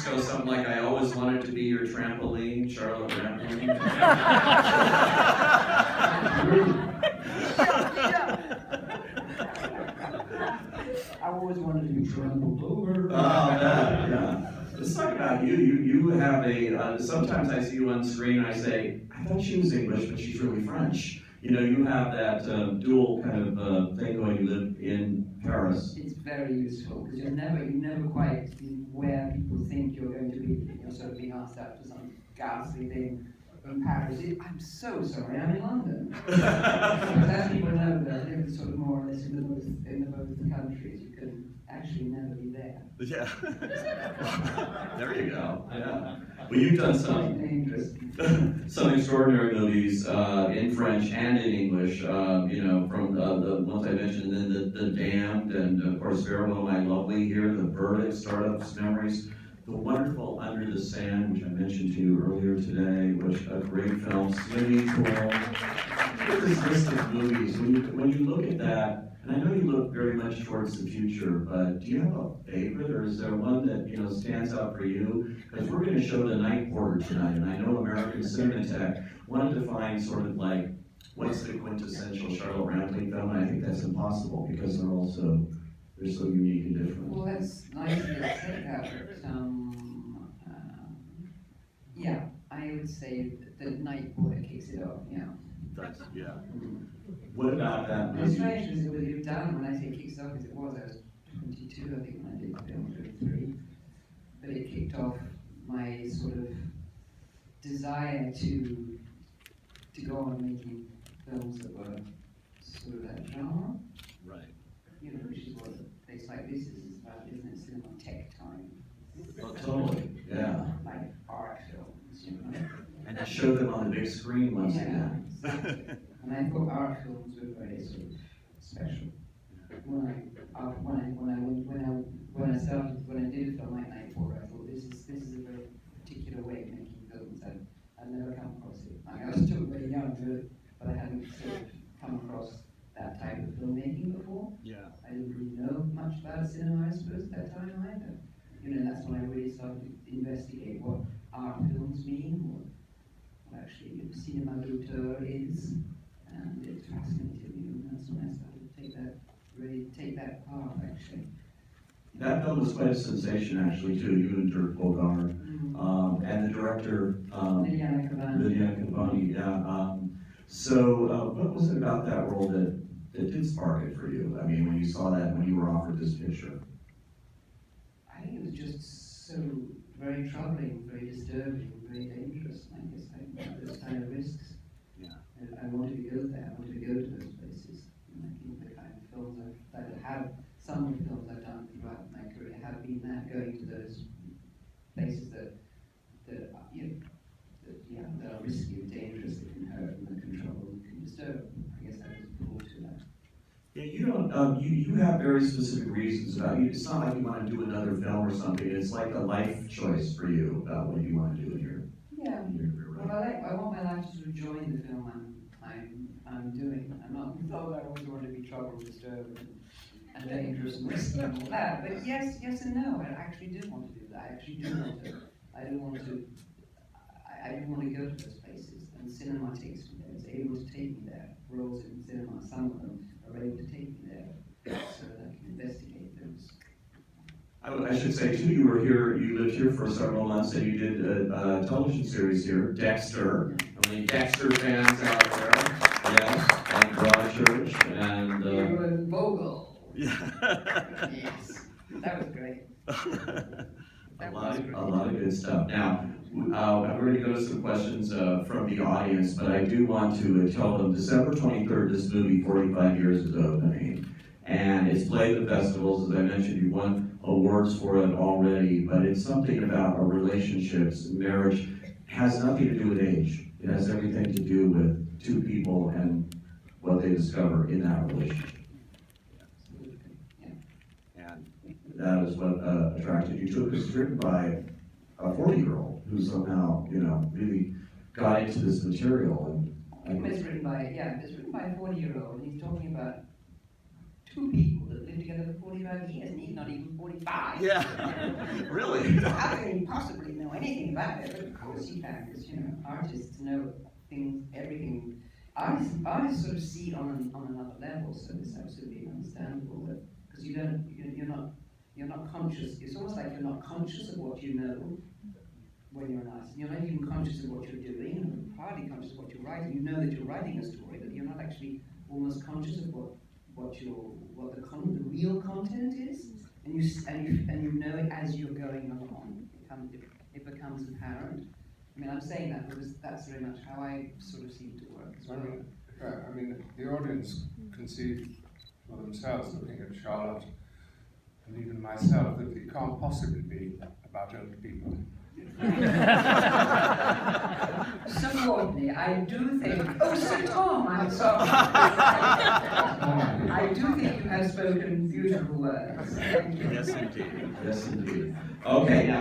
lyrics go something like, I always wanted to be your trampoline, Charlotte Rampling. I always wanted to be trampled over. Oh, yeah. Let's talk about you. You have a, sometimes I see you on screen and I say, I thought she was English, but she's really French. You know, you have that dual kind of thing going. You live in Paris. It's very useful because you're never quite where people think you're going to be. You're sort of being asked out for some ghastly thing in Paris. I'm so sorry, I'm in London. As people know that I live sort of more or less in both the countries, you can actually never be there. Yeah. There you go. Yeah. Well, you've done some extraordinary movies in French and in English. You know, from the ones I mentioned, then the Damned, and of course Farewell My Lovely here, The Verdict, Startups, Memories, the wonderful Under the Sand, which I mentioned to you earlier today, which a great film, Swimming Pool. Look at this list of movies. When you look at that. And I know you look very much towards the future, but do you have a favorite, or is there one that stands out for you? Because we're going to show The Night Porter tonight, and I know American Cinematheque wanted to find sort of like what's the quintessential Charlotte Rampling film, and I think that's impossible because they're so unique and different. Well, that's nice to say that. Yeah, I would say The Night Porter kicks it off. Yeah. Yeah. What about that movie? It's strange because it was done when I say kicks off, because I was 22, I think, when I did the film, 23. But it kicked off my sort of desire to go on making films that were sort of that genre. Right. You know, which is what a place like this is about, isn't it? Cinema tech time. Oh, totally. Yeah. Like art films, you know. And to show them on the big screen once again. Exactly. And I thought art films were very sort of special. When I did a film like Night Porter, I thought this is a very particular way of making films. I'd never come across it. I was still very young, but I hadn't sort of come across that type of filmmaking before. Yeah. I didn't really know much about cinema, I suppose, at that time either. You know, that's when I really started to investigate what art films mean, what actually cinema d'auteur is. And it fascinated me, and that's when I started to take that path, actually. That film was quite a sensation, actually, too. You and Dirk Bogarde, and the director, Liliana Cavani. Yeah. So, what was it about that role that did spark it for you? I mean, when you saw that, when you were offered this picture. I think it was just so very troubling, very disturbing, very dangerous. I guess I had those kind of risks. I wanted to go there. I wanted to go to those places. And I think the kind of films some of the films I've done throughout my career have been that, going to those places that are risky and dangerous, that can hurt and that can trouble and can disturb. I guess I was pulled to that. Yeah, you don't. You have very specific reasons about you. It's not like you want to do another film or something. It's like a life choice for you about what you want to do in your. Yeah. Well, I want my life to sort of join the film I'm doing. I'm not though I always want to be troubled, disturbed, and dangerous and risky and all that. But yes and no. I actually do want to do that. I do want to go to those places. And cinema takes me there. It's able to take me there. Roles in cinema, some of them are able to take me there, so that I can investigate those. I should say too, you lived here for several months, and you did a television series here, Dexter. How many Dexter fans out there? Yes, and Broadchurch, and You and Vogel. Yeah. Yes, that was great. A lot of good stuff. Now, we're going to go to some questions from the audience, but I do want to tell them December 23rd, this movie, 45 years ago, and it's played at festivals. As I mentioned, you won awards for it already, but it's something about our relationships. Marriage has nothing to do with age. It has everything to do with two people and what they discover in that relationship. And that is what attracted you to it, because it's written by a 40-year-old who somehow, really got into this material. It's written by a 40-year-old, and he's talking about two people that lived together for 45 years and he's not even 45. Yeah, really? So how can he possibly know anything about it? But of course he can, because artists know things, everything. Artists sort of see it on another level, so it's absolutely understandable. Because you're not conscious. It's almost like you're not conscious of what you know when you're an artist. You're not even conscious of what you're doing, and hardly conscious of what you're writing. You know that you're writing a story, but you're not actually almost conscious of what the real content is, and you know it as you're going along. It becomes apparent. I mean, I'm saying that because that's very much how I sort of seem to work as well. I mean, the audience can see for themselves, looking at Charlotte and even myself, that it can't possibly be about old people. Sir Courtenay, I do think. Oh, Sir Tom, I'm sorry. I do think you have spoken beautiful words. Thank you. Yes, indeed. Yes, indeed. Okay, now.